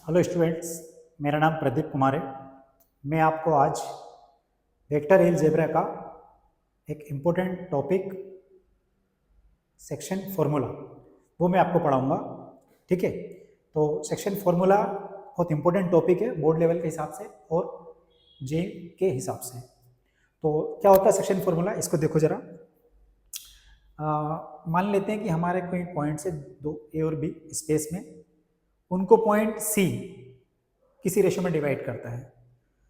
Hello students, मेरा नाम प्रदीप कुमार है। मैं आपको आज वेक्टर अलजेब्रा का एक इम्पोर्टेंट टॉपिक सेक्शन फार्मूला वो मैं आपको पढ़ाऊंगा। ठीक है, तो सेक्शन फार्मूला बहुत इम्पोर्टेंट टॉपिक है बोर्ड लेवल के हिसाब से और जे के हिसाब से। तो क्या होता है सेक्शन फार्मूला, इसको देखो जरा। मान लेते हैं कि हमारे कोई पॉइंट से दो ए और बी स्पेस में, उनको पॉइंट सी किसी रेशो में डिवाइड करता है,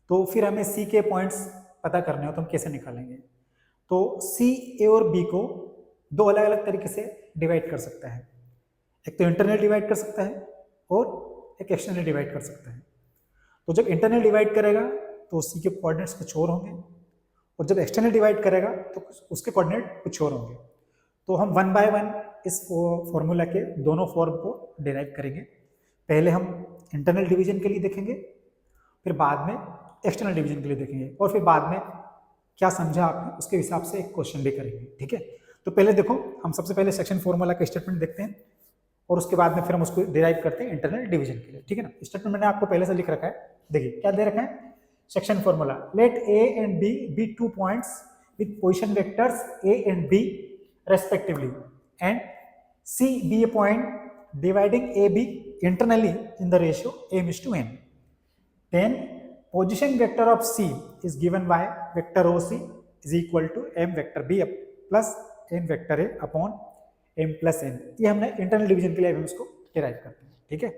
तो फिर हमें सी के पॉइंट्स पता करने हो तो हम कैसे निकालेंगे। तो सी ए और बी को दो अलग अलग तरीके से डिवाइड कर सकता है। एक तो इंटरनल डिवाइड कर सकता है और एक एक्सटर्नल डिवाइड कर सकता है। तो जब इंटरनल डिवाइड करेगा तो सी के कोऑर्डिनेट्स कुछ और होंगे, और जब एक्सटर्नल डिवाइड करेगा तो उसके कोऑर्डिनेट कुछ और होंगे। तो हम वन बाय वन इस फॉर्मूला के दोनों फॉर्म को डिराइव करेंगे। पहले हम इंटरनल डिवीजन के लिए देखेंगे, फिर बाद में एक्सटर्नल डिवीजन के लिए देखेंगे, और फिर बाद में क्या समझा आपने उसके हिसाब से एक क्वेश्चन भी करेंगे। ठीक है, तो पहले देखो, हम सबसे पहले सेक्शन फॉर्मूला का स्टेटमेंट देखते हैं और उसके बाद में फिर हम उसको डिराइव करते हैं इंटरनल डिवीजन के लिए। ठीक है ना, स्टेटमेंट मैंने आपको पहले से लिख रखा है। देखिए क्या दे रखा है, section formula, let A and B 2 points with position vectors A and B respectively and C be a point dividing AB internally in the ratio m is to n. Then position vector of C is given by vector OC is equal to m vector B plus m vector A upon m plus n. ये हमने internal division के लिए हम इसको derive करते हैं। ठीक है,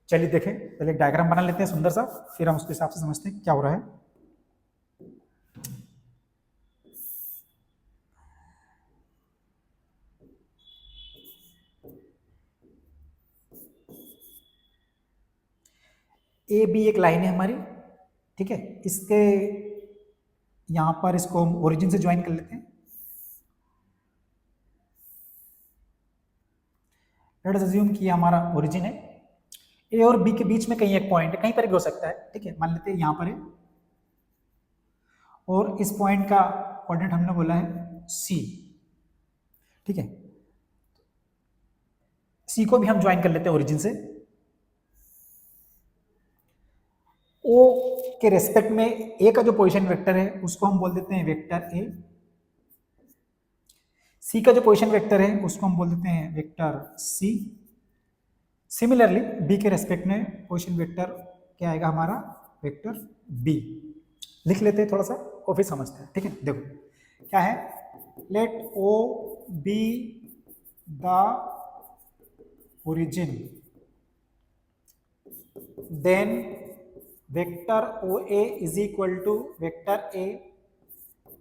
चलिए देखें, पहले एक डायग्राम बना लेते हैं सुंदर सा, फिर हम उसके हिसाब से समझते हैं क्या हो रहा है। ए बी एक लाइन है हमारी, ठीक है, इसके यहां पर इसको हम ओरिजिन से ज्वाइन कर लेते हैं। लेट अस अज्यूम कि हमारा ओरिजिन है, ए और बी के बीच में कहीं एक पॉइंट है, कहीं पर भी हो सकता है। ठीक है, मान लेते हैं यहां पर है, और इस पॉइंट का कोऑर्डिनेट हमने बोला है सी। ठीक है, सी को भी हम ज्वाइन कर लेते हैं ओरिजिन से। ओ के रेस्पेक्ट में ए का जो पोजीशन वेक्टर है उसको हम बोल देते हैं वेक्टर ए। सी का जो पोजीशन वेक्टर है उसको हम बोल देते हैं वेक्टर सी। सिमिलरली बी के रेस्पेक्ट में पोजीशन वेक्टर क्या आएगा हमारा, वेक्टर बी। लिख लेते हैं थोड़ा सा और फिर समझते हैं। ठीक है, देखो क्या है, let O be the origin, then vector OA is equal to vector A,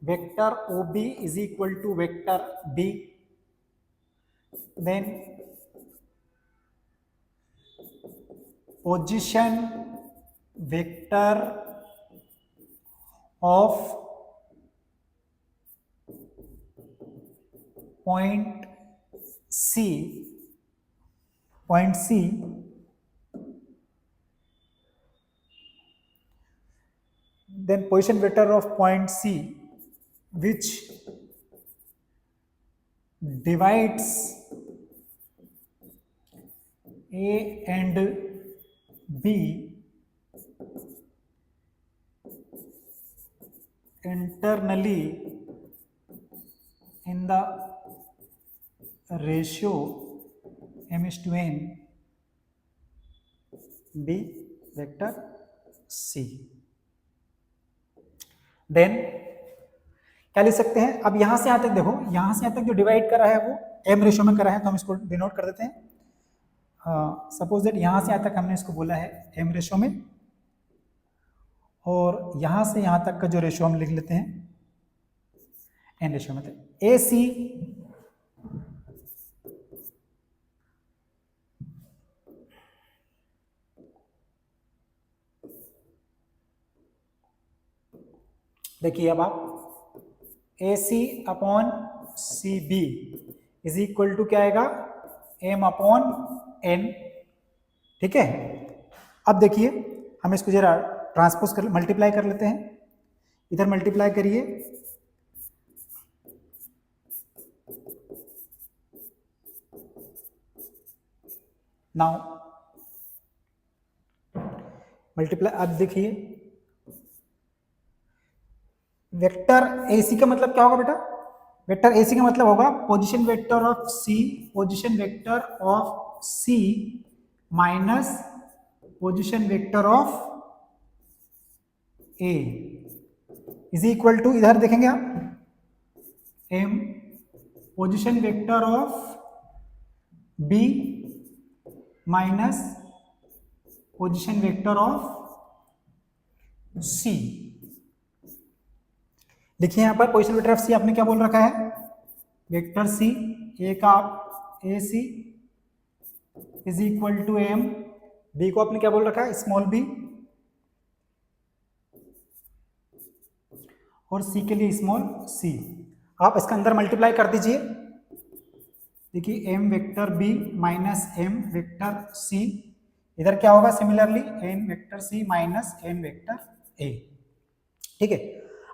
vector OB is equal to vector B, then position vector of point C then position vector of point C which divides A and B internally in the ratio m is to n b vector c। Then क्या लिख सकते हैं, अब यहां से यहां तक देखो, यहां से यहां तक जो डिवाइड करा है वो m रेशो में करा है, तो हम इसको डिनोट कर देते हैं। सपोज दैट यहां से यहां तक हमने इसको बोला है m रेशो में, और यहां से यहां तक का जो रेशो हम लिख लेते हैं n रेशो में। ए सी देखिए, अब आप A C upon C B is equal to क्या आएगा, एम अपॉन एन। ठीक है, अब देखिए हम इसको जरा ट्रांसपोज कर, मल्टीप्लाई कर लेते हैं, इधर मल्टीप्लाई करिए, नाउ मल्टीप्लाई, अब देखिए वेक्टर AC का मतलब क्या होगा बेटा, वेक्टर AC का मतलब होगा position vector of C, position vector of C minus position vector of A is equal to, इधर देखेंगे आप, M position vector of B minus position vector of C। देखिए यहां पर पोजीशन वेक्टर ऑफ C आपने क्या बोल रखा है, वेक्टर C A का AC is equal to M, B को आपने क्या बोल रखा है, स्मॉल b, और C के लिए स्मॉल c। आप इसका अंदर मल्टीप्लाई कर दीजिए, देखिए M vector B minus M vector C, इधर क्या होगा similarly N vector C minus N vector A। ठीक है,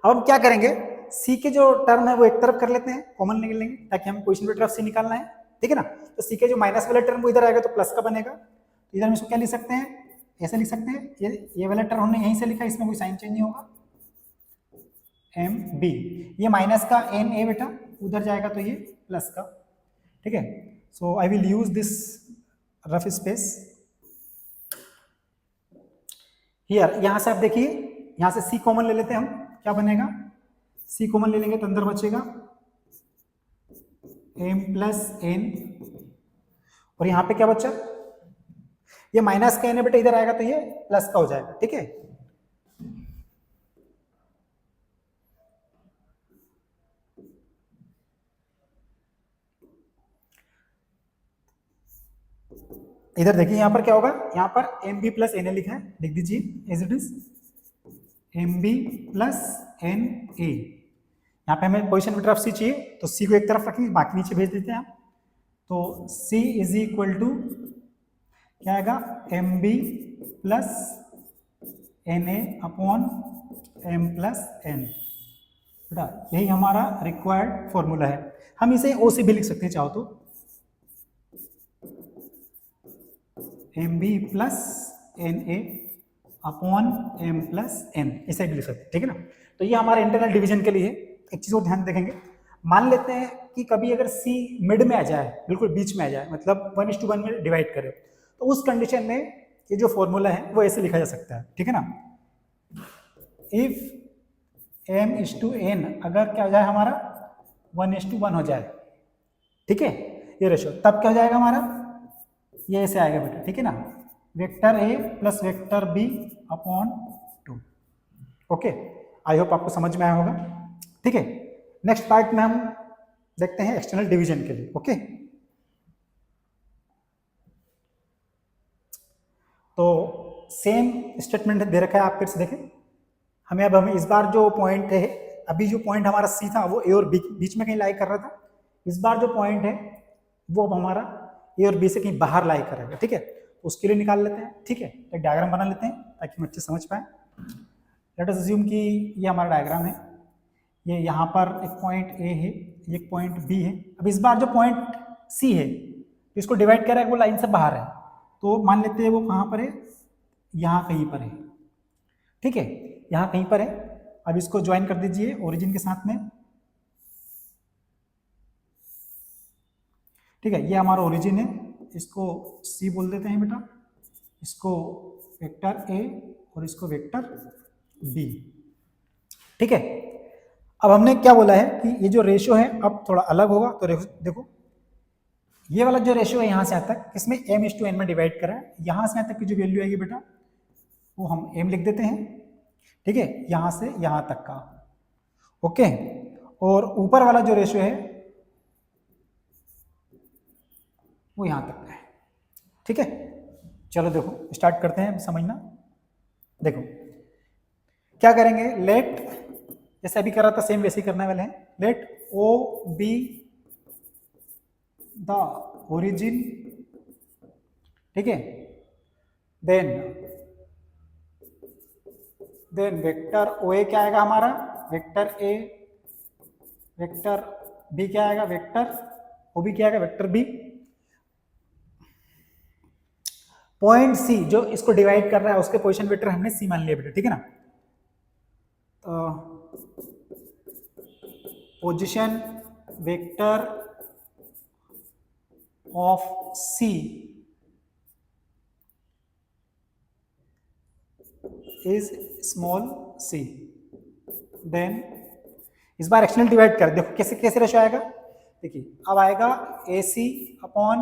अब हम क्या करेंगे, C के जो टर्म है वो एक तरफ कर लेते हैं, कॉमन निकल लेंगे ताकि हमें पोजीशन वेक्टर ऑफ C निकालना है, ठीक है ना। तो C के जो माइनस वाला टर्म वो इधर आएगा तो प्लस का बनेगा, तो इधर हम इसको क्या लिख सकते हैं, ऐसे लिख सकते हैं, ये वाला टर्म हमने यहीं से लिखा, इसमें कोई साइन चेंज नहीं होगा, MB, ये माइनस का NA बेटा उधर जाएगा तो ये प्लस का, ठीक है। So I will use this rough space here, यहां से आप देखिए, यहां से C कॉमन ले लेते हैं हम, क्या बनेगा, C कॉमन ले लेंगे तो अंदर बचेगा M प्लस N, और यहां पे क्या बचा, ये माइनस का N है बेटा, इधर आएगा तो ये प्लस का हो जाएगा, ठीक है। इधर देखिए यहां पर क्या होगा, यहां पर MB प्लस NA लिखा है, लिख दीजिए as it is, MB plus NA। यहाँ पे हमें पोजीशन वेक्टर ऑफ C चाहिए तो C को एक तरफ रखेंगे, बाकी नीचे भेज देते हैं आप, तो C इज इक्वल टू क्या आएगा, MB plus NA upon M plus N, बेटा यही हमारा रिक्वायर्ड फॉर्मूला है। हम इसे O से भी लिख सकते हैं चाहो तो, MB plus NA upon M plus N, इसे भी लिख सकते हैं, ठीक है ना। तो ये हमारे इंटरनल डिवीजन के लिए। एक चीज और ध्यान देखेंगे, मान लेते हैं कि कभी अगर C मिड में आ जाए, बिल्कुल बीच में आ जाए, मतलब 1:1 में डिवाइड करे, तो उस कंडीशन में ये जो फॉर्मूला है वो ऐसे लिखा जा सकता है, ठीक है ना। इफ M:N अगर क्या हो जाए हमारा 1:1 हो जाए, ठीक है, ये रेशो, तब क्या हो जाएगा हमारा, ये ऐसे आएगा बेटा, ठीक है ना, vector A plus vector B upon 2। Okay, I hope आपको समझ में आया होगा, ठीक है। नेक्स्ट पार्ट में हम देखते हैं एक्सटर्नल डिवीजन के लिए। ओके, तो सेम स्टेटमेंट दे रखा है, आप फिर से देखें, हमें इस बार जो पॉइंट है, अभी जो पॉइंट हमारा C था वो A और B बीच में कहीं लाई कर रहा था, इस बार जो पॉइंट है वो अब हमारा A और B से कहीं बाहर लाई करेगा, ठीक है। उसके लिए निकाल लेते हैं, ठीक है, एक डायग्राम बना लेते हैं ताकि हम अच्छे समझ पाए। लेट अस अज्यूम कि ये हमारा डायग्राम है, ये यहाँ पर एक पॉइंट A है, एक पॉइंट B है। अब इस बार जो पॉइंट C है इसको डिवाइड कर रहा है, वो लाइन से बाहर है, तो मान लेते हैं वो कहाँ पर है, यहाँ कहीं पर है, ठीक है, यहाँ कहीं पर है। अब इसको ज्वाइन कर दीजिए ओरिजिन के साथ में, ठीक है, ये हमारा ओरिजिन है, इसको C बोल देते हैं बेटा, इसको वेक्टर A और इसको वेक्टर B, ठीक है। अब हमने क्या बोला है कि ये जो रेशियो है अब थोड़ा अलग होगा, तो देखो ये वाला जो रेशियो है यहाँ से यहाँ तक, इसमें M:N में डिवाइड करा है, यहाँ से यहाँ तक की जो वैल्यू आएगी बेटा वो हम M लिख देते हैं, ठीक है, यहाँ से यहाँ तक का, ओके। और ऊपर वाला जो रेशियो है वो यहाँ तक का है, ठीक है। चलो देखो स्टार्ट करते हैं समझना। देखो क्या करेंगे, लेट, जैसे अभी कर रहा था सेम वैसे ही करने वाले हैं, let O be the origin, ठीक है, देन वेक्टर OA क्या आएगा हमारा, वेक्टर A, वेक्टर B क्या आएगा, वेक्टर OB क्या आएगा, वेक्टर B। पॉइंट सी जो इसको डिवाइड कर रहा है उसके पोजीशन वेक्टर हमने सी मान लिया बेटा, ठीक है ना। तो position vector of C is small C, then इस बार एक्सटर्नल डिवाइड कर, देखो कैसे कैसे रेशो आएगा। देखिए अब आएगा A C upon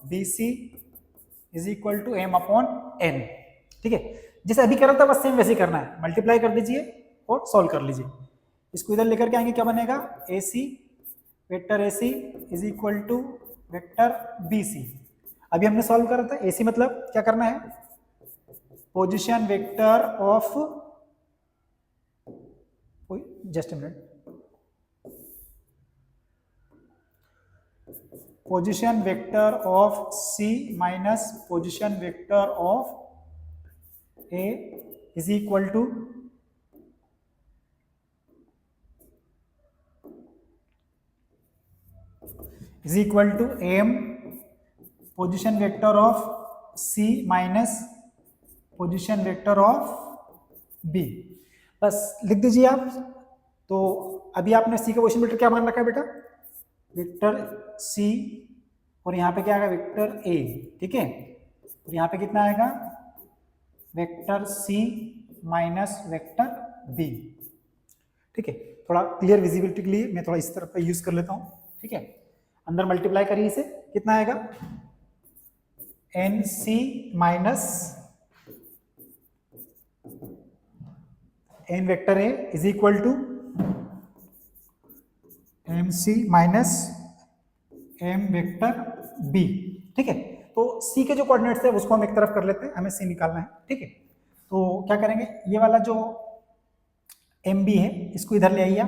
B C is equal to M upon N, ठीक है। जैसे अभी कर रहा था बस सेम वैसे ही करना है, मल्टीप्लाई कर दीजिए और सॉल्व कर लीजिए। इसको इधर लेकर के आएंगे, क्या बनेगा, A C vector A C is equal to vector B C. अभी हमने सॉल्व करा था, ए सी मतलब क्या करना है, position vector of, just a minute, position vector of C minus position vector of A is equal to M position vector of C minus position vector of B। बस लिख दीजिए आप। तो अभी आपने C का पोजीशन वेक्टर क्या मान रखा है बेटा, वेक्टर C, और यहाँ पे क्या आएगा, वेक्टर A, ठीक है। और यहाँ पे कितना आएगा, vector C minus vector B, ठीक है। थोड़ा क्लियर विजिबिलिटी के लिए मैं थोड़ा इस तरफ का यूज कर लेता हूँ, ठीक है। अंदर मल्टीप्लाई करिए इसे, कितना आएगा, NC minus N vector A is equal to MC minus M vector B, ठीक है। तो C के जो कोऑर्डिनेट्स है उसको हम एक तरफ कर लेते हैं, हमें C निकालना है, ठीक है। तो क्या करेंगे, ये वाला जो MB है इसको इधर ले आइए,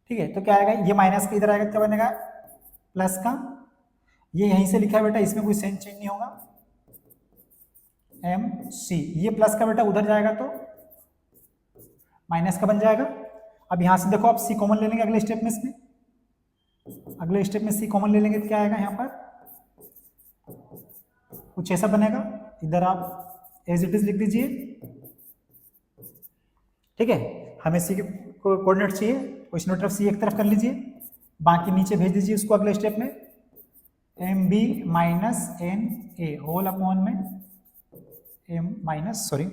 ठीक है। तो क्या आएगा, ये माइनस का इधर आएगा, क्या बनेगा, प्लस का, ये यहीं से लिखा है बेटा, इसमें कोई सेंस चेंज नहीं होगा, MC, ये प्लस का बेटा उधर जाएगा तो माइनस का बन जाएगा। अब यहां से देखो आप C कॉमन ले लेंगे अगले स्टेप में, इसमें अगले स्टेप में C कॉमन ले लेंगे तो क्या आएगा, यहाँ पर कुछ ऐसा बनेगा, इधर आप एज इट इज लिख दीजिए, ठीक है। हमें C के कोऑर्डिनेट चाहिए, पोजीशन वेक्टर ऑफ C एक तरफ कर लीजिए, बाकी नीचे भेज दीजिए उसको अगले स्टेप में, MB minus NA whole upon में M माइनस, सॉरी,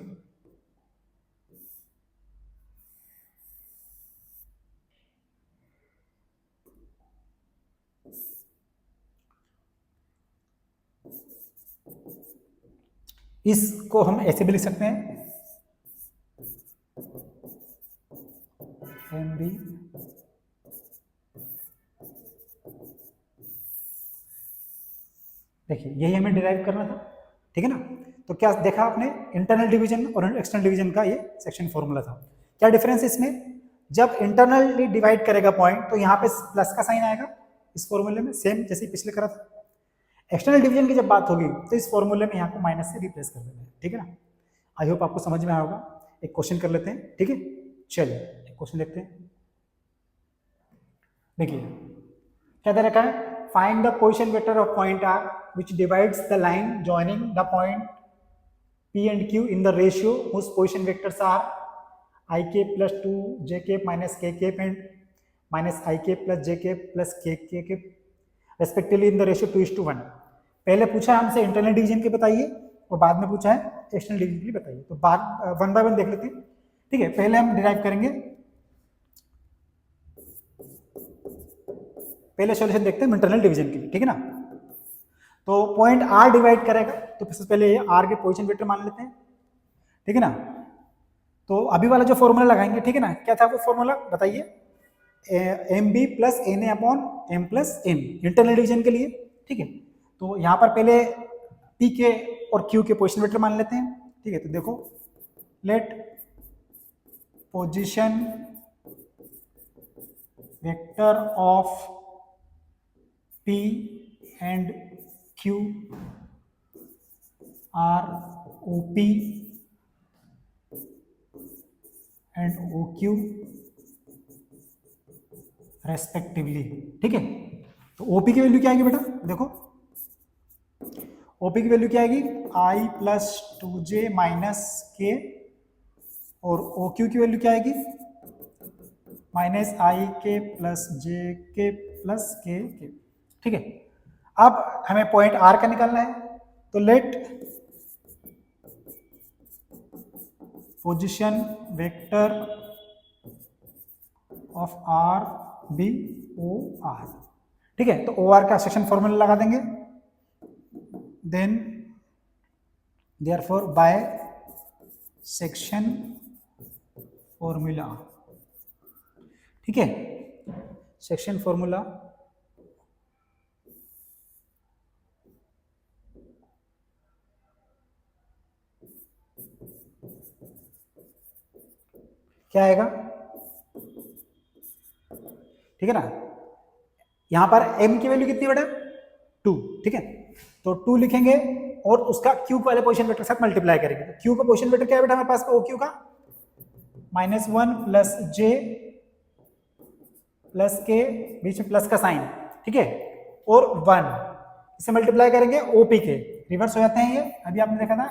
इसको हम ऐसे भी लिख सकते हैं, MB देखिए यही हमें डिराइव करना था, ठीक है ना। तो क्या देखा आपने, इंटरनल डिवीजन और एक्सटर्नल डिवीजन का ये सेक्शन फॉर्मूला था। क्या डिफरेंस इसमें, जब इंटरनली डिवाइड करेगा पॉइंट तो यहाँ पे प्लस का साइन आएगा इस फॉर्मूले में, सेम जैसे पिछले करा था। एक्सटर्नल डिवीजन की जब बात होगी तो इस फॉर्मूले में यहाँ को माइनस से रिप्लेस कर देना है, ठीक है ना। आई होप आपको समझ में आया होगा। एक क्वेश्चन कर लेते हैं, ठीक है, चलिए एक क्वेश्चन देखते हैं। देखिए क्या दे रखा है, find the position vector of point R which divides the line joining the point P and Q in the ratio whose position vectors are ik plus 2 jk minus kk and minus ik plus jk plus kk respectively in the ratio 2:1। पहले पूछा है हमसे internal division के बताइए और बाद में पूछा है एक्सटर्नल डिवीजन के लिए बताइए। तो बात वन बाय वन देख लेते हैं, ठीक है। पहले हम डिराइव करेंगे, पहले सॉल्यूशन देखते हैं इंटरनल डिवीजन के लिए, ठीक है ना। तो पॉइंट R डिवाइड करेगा तो सबसे पहले R के पोजीशन वेक्टर मान लेते हैं, ठीक है ना। तो अभी वाला जो फॉर्मूला लगाएंगे, ठीक है ना, क्या था वो फॉर्मूला बताइए, MB plus NA upon M plus N internal division के लिए, ठीक है। तो यहाँ पर पहले P के और Q के पोजीशन वेक्टर मान लेते हैं, ठीक है। तो देखो let position vector of P and Q are OP and OQ respectively, ठीक है। तो OP की वैल्यू क्या आएगी बेटा, देखो ओपी की वैल्यू क्या आएगी, आई प्लस 2j माइनस के, और ओ क्यू की वैल्यू क्या आएगी, माइनस आई के प्लस जे के प्लस के। ठीक है, अब हमें पॉइंट आर का निकालना है, तो let position vector of R be O R. ठीक है, तो ओ आर का सेक्शन फॉर्मूला लगा देंगे, then therefore by section formula. ठीक है, सेक्शन फॉर्मूला क्या आएगा, ठीक है ना, यहां पर m की वैल्यू कितनी बेटा, 2। ठीक है, तो 2 लिखेंगे और उसका q वाले पोजीशन वेक्टर के साथ मल्टीप्लाई करेंगे। तो q का पोजीशन वेक्टर क्या है बेटा हमारे पास, ओ क्यू का -1 प्लस j प्लस के, बीच में प्लस का साइन। ठीक है, और 1 इसे मल्टीप्लाई करेंगे ओपी के, रिवर्स हो जाते हैं ये, अभी आपने देखा था।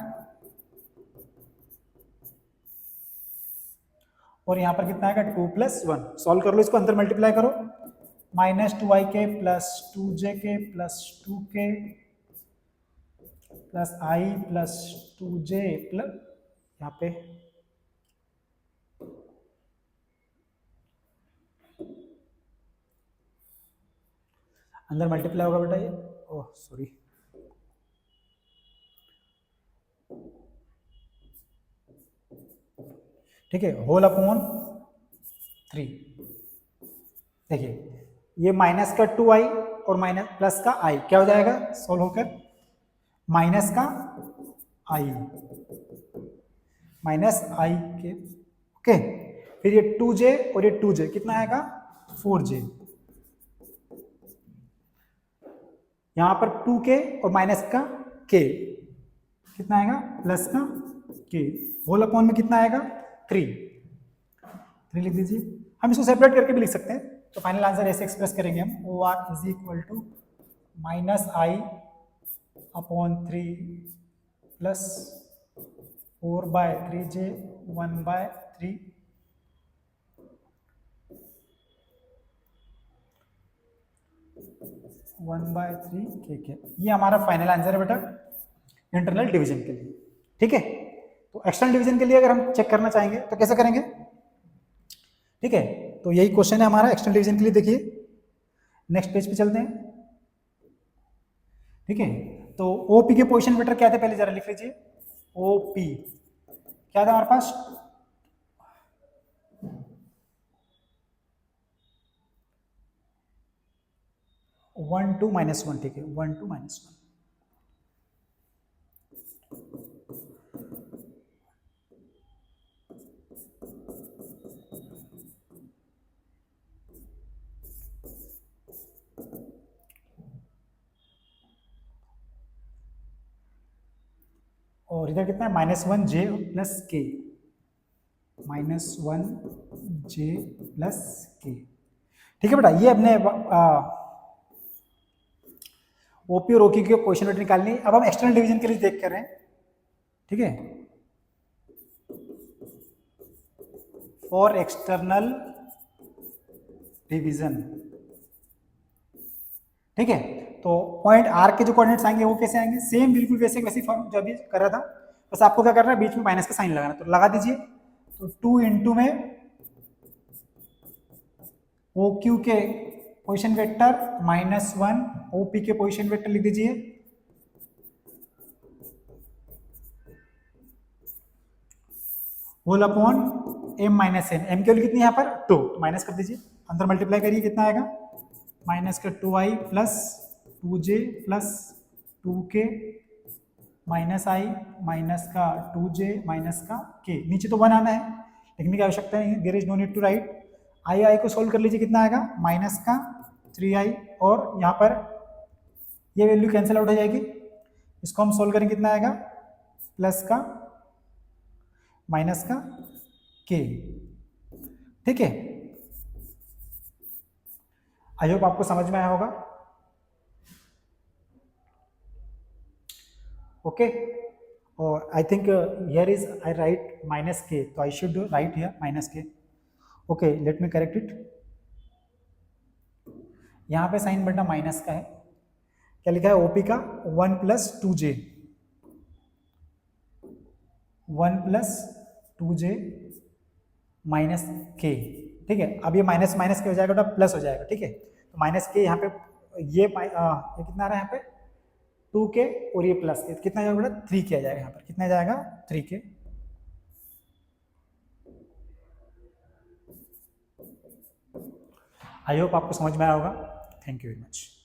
और यहां पर कितना आएगा, 2 + 1। सॉल्व कर लो इसको, अंदर मल्टीप्लाई करो, -2i के प्लस 2j के plus 2k plus i plus 2j plus यहाँ पे अंदर मल्टीप्लाई होगा बेटा ये, ओह सॉरी, ठीक है, होल अपॉन 3। देखिए ये माइनस का 2i और माइनस प्लस का i क्या हो जाएगा, सोल्व होकर माइनस का i माइनस i के, ओके। फिर ये 2j और ये 2j कितना आएगा, 4j। यहां पर 2k और माइनस का k कितना आएगा, प्लस का k, होल अपॉन में कितना आएगा, 3 लिख दीजिए। हम इसको सेपरेट करके भी लिख सकते हैं, तो फाइनल आंसर ऐसे एक्सप्रेस करेंगे हम, O R is equal to -i upon 3 plus 4/3j 1/3 1/3 के। ये हमारा फाइनल आंसर है बेटा इंटरनल डिवीजन के लिए। ठीक है, तो एक्सटर्नल डिवीजन के लिए अगर हम चेक करना चाहेंगे तो कैसे करेंगे, ठीक है, तो यही क्वेश्चन है हमारा एक्सटर्नल डिवीजन के लिए। देखिए नेक्स्ट पेज पे चलते हैं। ठीक है, तो ओपी के पोजीशन वेक्टर क्या थे पहले जरा लिख लीजिए, ओपी क्या था हमारे पास, 1 2 -1। ठीक है, 1 2 -1। और इधर कितना है, -1j plus k, -1j plus k। ठीक है बेटा, ये अपने ओपी और ओक्यू के पोजीशन वेक्टर निकालनी। अब हम एक्सटर्नल डिवीजन के लिए देख कर रहे हैं। ठीक है, फॉर एक्सटर्नल डिवीजन। ठीक है, तो पॉइंट आर के जो कोऑर्डिनेट्स आएंगे वो कैसे आएंगे, सेम बिल्कुल वैसे वैसी फॉर्म जो अभी कर रहा था, बस आपको क्या करना है, बीच में माइनस का साइन लगाना, तो लगा दीजिए। तो 2 इंटू में ओ क्यू के पोजीशन वेक्टर -1 ओपी के पोजीशन वेक्टर लिख दीजिए, whole upon m minus n, m की वैल्यू कितनी है यहाँ पर 2, तो माइनस कर दीजिए, अंदर मल्टीप्लाई करिए, कितना आएगा, माइनस का 2i plus 2j plus 2k minus i minus का 2j माइनस का k, नीचे तो 1 आना है, लिखने की आवश्यकता नहीं है, there is no need to write. I को सोल्व कर लीजिए, कितना आएगा, माइनस का 3i, और यहाँ पर ये वैल्यू कैंसिल आउट हो जाएगी, इसको हम सोल्व करेंगे, कितना आएगा, प्लस का माइनस का k। ठीक है, आई होप आपको समझ में आया होगा। ओके, और I think here is I write minus K, तो I should write here minus K. Okay, let me correct it. यहाँ पे साइन बेटा माइनस का है. क्या लिखा है ओपी का? 1 plus 2j, 1 plus 2j minus के. ठीक है, अब ये माइनस माइनस के हो जाएगा बेटा प्लस हो जाएगा. ठीक है, तो माइनस के यहाँ पे ये कितना आ रहा है यहाँ पे 2k, और ये प्लस के कितना जाएगा बेटा 3k आ जाएगा. यहाँ पर कितना जाएगा 3k. आई होप आपको समझ में आया होगा. Thank you very much.